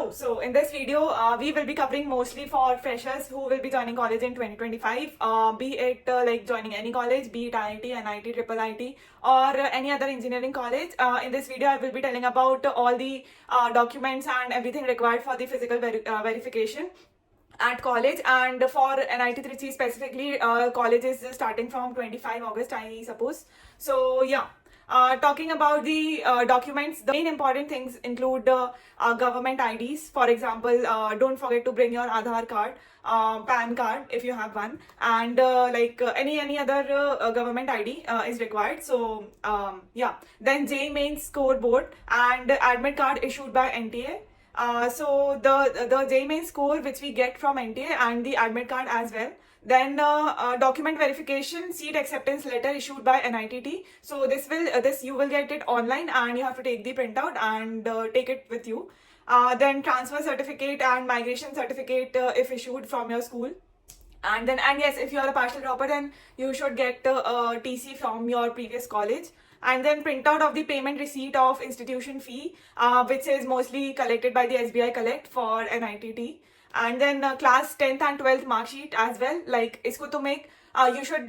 Hello. So in this video, we will be covering mostly for freshers who will be joining college in 2025, be it like joining any college, be it IIT, NIT, Triple IT, or any other engineering college. In this video, I will be telling about all the documents and everything required for the physical verification at college. And for NIT Trichy specifically, college is starting from 25 August, I suppose. So yeah. Talking about the documents, the main important things include government IDs. For example, don't forget to bring your Aadhaar card, PAN card if you have one, and any other government ID is required. So yeah, then JEE Mains scoreboard and admit card issued by NTA. So the JEE Main score which we get from NTA and the admit card as well. Then document verification, seat acceptance letter issued by NITT. So this you will get it online and you have to take the printout and take it with you. Then transfer certificate and migration certificate if issued from your school. And yes, if you are a partial dropper, then you should get a TC from your previous college. And then printout of the payment receipt of institution fee, which is mostly collected by the SBI Collect for NITT. And then class 10th and 12th mark sheet as well. Like isko to make you should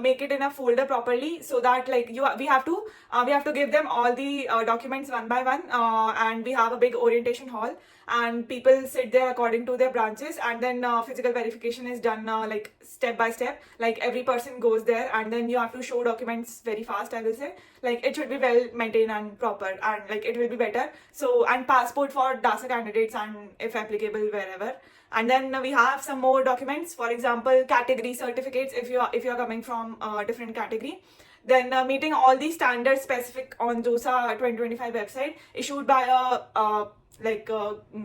make it in a folder properly, so that we have to give them all the documents one by one, and we have a big orientation hall and people sit there according to their branches, and then physical verification is done like step by step. Like every person goes there and then you have to show documents very fast, I will say. Like it should be well maintained and proper, and like it will be better. So, and passport for DASA candidates and if applicable wherever. And then we have some more documents, for example category certificates if you are coming from a different category. Then meeting all the standards specific on JOSA 2025 website issued by a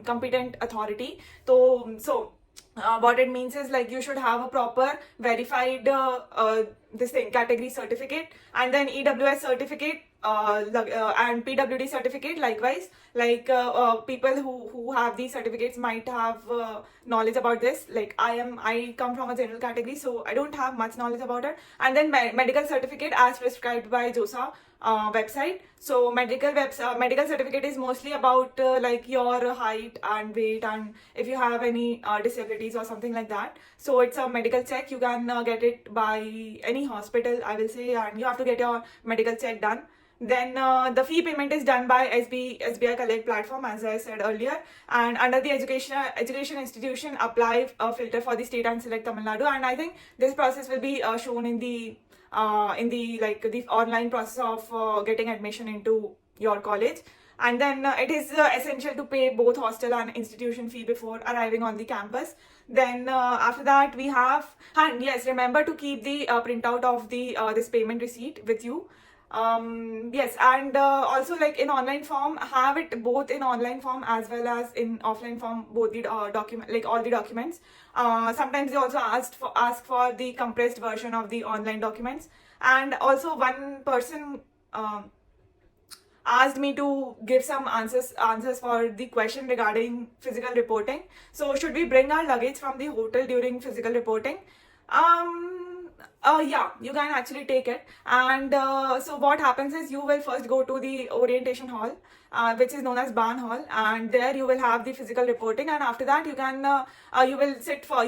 competent authority. So what it means is like you should have a proper verified this thing category certificate, and then EWS certificate and PWD certificate likewise. People who have these certificates might have knowledge about this. Like I come from a general category, so I don't have much knowledge about it. And then medical certificate as prescribed by JOSA website. So medical certificate is mostly about like your height and weight, and if you have any disabilities or something like that. So it's a medical check. You can get it by any hospital, I will say, and you have to get your medical check done. Then the fee payment is done by SBI Collect platform, as I said earlier. And under the education institution, apply a filter for the state and select Tamil Nadu. And I think this process will be shown in the online process of getting admission into your college. And then it is essential to pay both hostel and institution fee before arriving on the campus. Then after that we have, and yes, remember to keep the printout of the this payment receipt with you. Yes, and also like in online form, have it both in online form as well as in offline form, both the document, like all the documents. Sometimes they also ask for the compressed version of the online documents. And also one person asked me to give some answers for the question regarding physical reporting. So should we bring our luggage from the hotel during physical reporting? Yeah, you can actually take it. And so what happens is you will first go to the orientation hall, which is known as Barn Hall, and there you will have the physical reporting. And after that you can you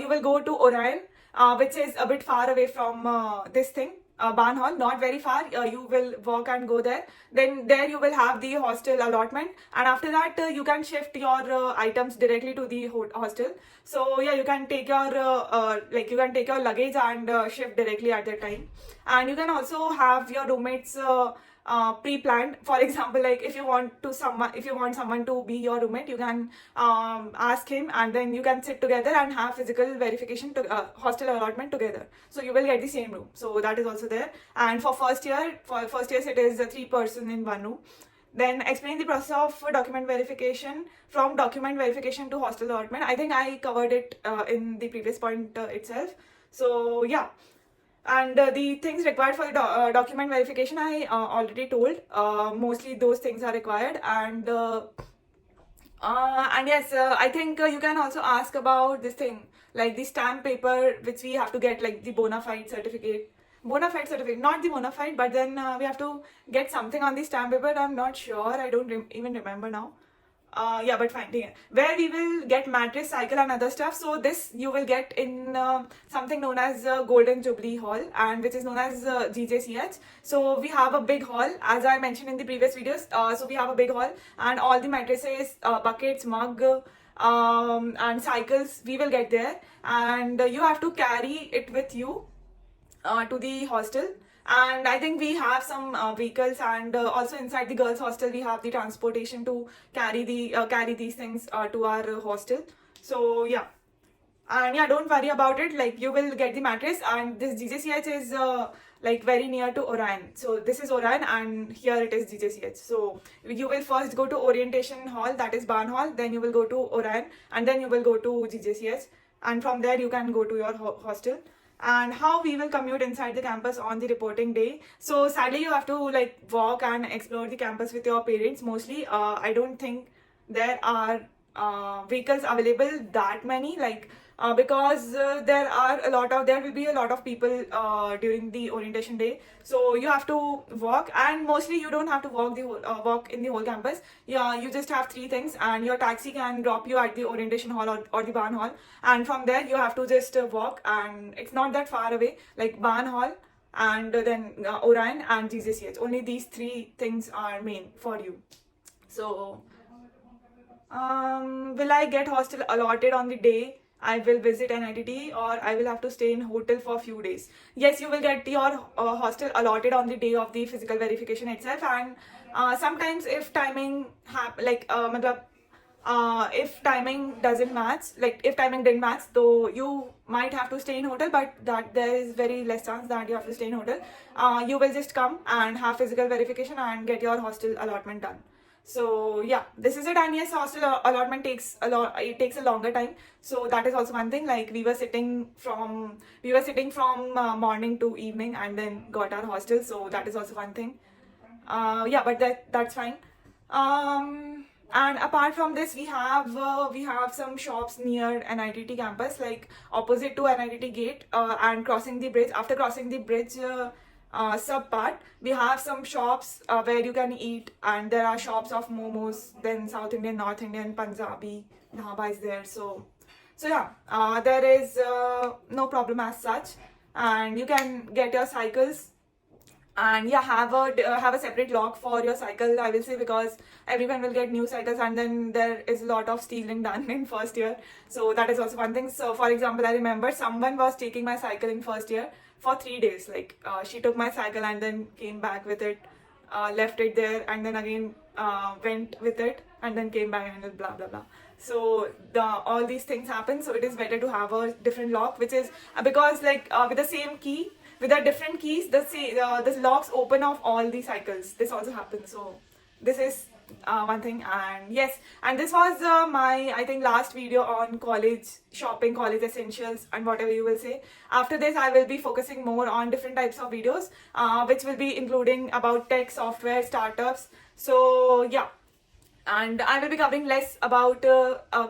will go to Orion, which is a bit far away from this thing. Barn Hall, not very far. You will walk and go there. Then there you will have the hostel allotment, and after that you can shift your items directly to the hostel. So yeah, you can take your luggage and shift directly at that time. And you can also have your roommates pre-planned. For example, like if you want someone to be your roommate, you can ask him, and then you can sit together and have physical verification to hostel allotment together. So you will get the same room. So that is also there. And for first years it is 3 person in one room. Then explain the process of document verification, from document verification to hostel allotment. I think I covered it in the previous point itself. So yeah. And the things required for the document verification I already told. Mostly those things are required. And yes, I think you can also ask about this thing, like the stamp paper which we have to get, like the bona fide certificate, not the bona fide, but then we have to get something on the stamp paper. I'm not sure, I don't even remember now. Yeah, but fine, ठीक है. Where we will get mattress, cycle and other stuff. So this you will get in something known as Golden Jubilee Hall, and which is known as GJCH. So we have a big hall, as I mentioned in the previous videos. So we have a big hall, and all the mattresses, buckets, mug, and cycles we will get there, and you have to carry it with you to the hostel. And I think we have some vehicles, and also inside the girls hostel we have the transportation to carry these things to our hostel. So yeah, and yeah, don't worry about it, like you will get the mattress. And this GJCH is like very near to Orion. So this is Orion, and here it is GJCH. So you will first go to orientation hall, that is Barn Hall, then you will go to Orion, and then you will go to GJCH, and from there you can go to your hostel. And how we will commute inside the campus on the reporting day. So sadly you have to like walk and explore the campus with your parents mostly. I don't think there are vehicles available that many, like because there will be a lot of people during the orientation day. So you have to walk, and mostly you don't have to walk in the whole campus. Yeah, you just have three things, and your taxi can drop you at the orientation hall or the Barn Hall, and from there you have to just walk, and it's not that far away, like Barn Hall and then Orion and GJCH. Only these three things are main for you. So will I get hostel allotted on the day I will visit NITT, or I will have to stay in hotel for a few days? Yes, you will get your hostel allotted on the day of the physical verification itself. And sometimes if timing if timing doesn't match, like if timing didn't match, though you might have to stay in hotel, but that there is very less chance that you have to stay in hotel. You will just come and have physical verification and get your hostel allotment done. So yeah, this is it. And yes, hostel allotment takes a lot. It takes a longer time. So that is also one thing. Like we were sitting from morning to evening, and then got our hostel. So that is also one thing. Yeah, but that's fine. And apart from this, we have some shops near NITT campus, like opposite to NITT gate, and crossing the bridge. After crossing the bridge. Sub part, we have some shops where you can eat, and there are shops of momos, then South Indian, North Indian, Punjabi dhaba is there. So yeah, there is no problem as such, and you can get your cycles. And yeah, have a separate lock for your cycle, I will say, because everyone will get new cycles, and then there is a lot of stealing done in first year. So that is also one thing. So for example, I remember someone was taking my cycle in first year for 3 days. Like she took my cycle and then came back with it, left it there, and then again went with it, and then came back, and blah blah blah. So all these things happen. So it is better to have a different lock, which is because like with the same key, with the different keys, the locks open off all the cycles. This also happens. So this is one thing. And yes, and this was my, I think, last video on college shopping, college essentials, and whatever you will say. After this, I will be focusing more on different types of videos, which will be including about tech, software, startups. So yeah, and I will be covering less about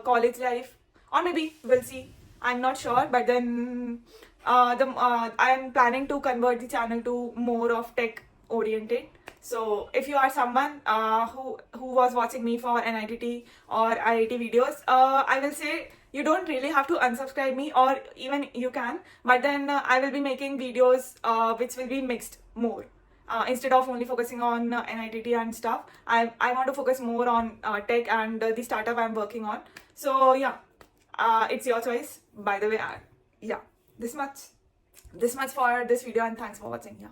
college life, or maybe we'll see. I'm not sure, but then I'm planning to convert the channel to more of tech oriented. So if you are someone who was watching me for NITT or IIT videos, I will say you don't really have to unsubscribe me, or even you can, but then I will be making videos which will be mixed more. Instead of only focusing on NITT and stuff, I want to focus more on tech and the startup I'm working on. So yeah, it's your choice. By the way, yeah, this much for this video, and thanks for watching. Yeah.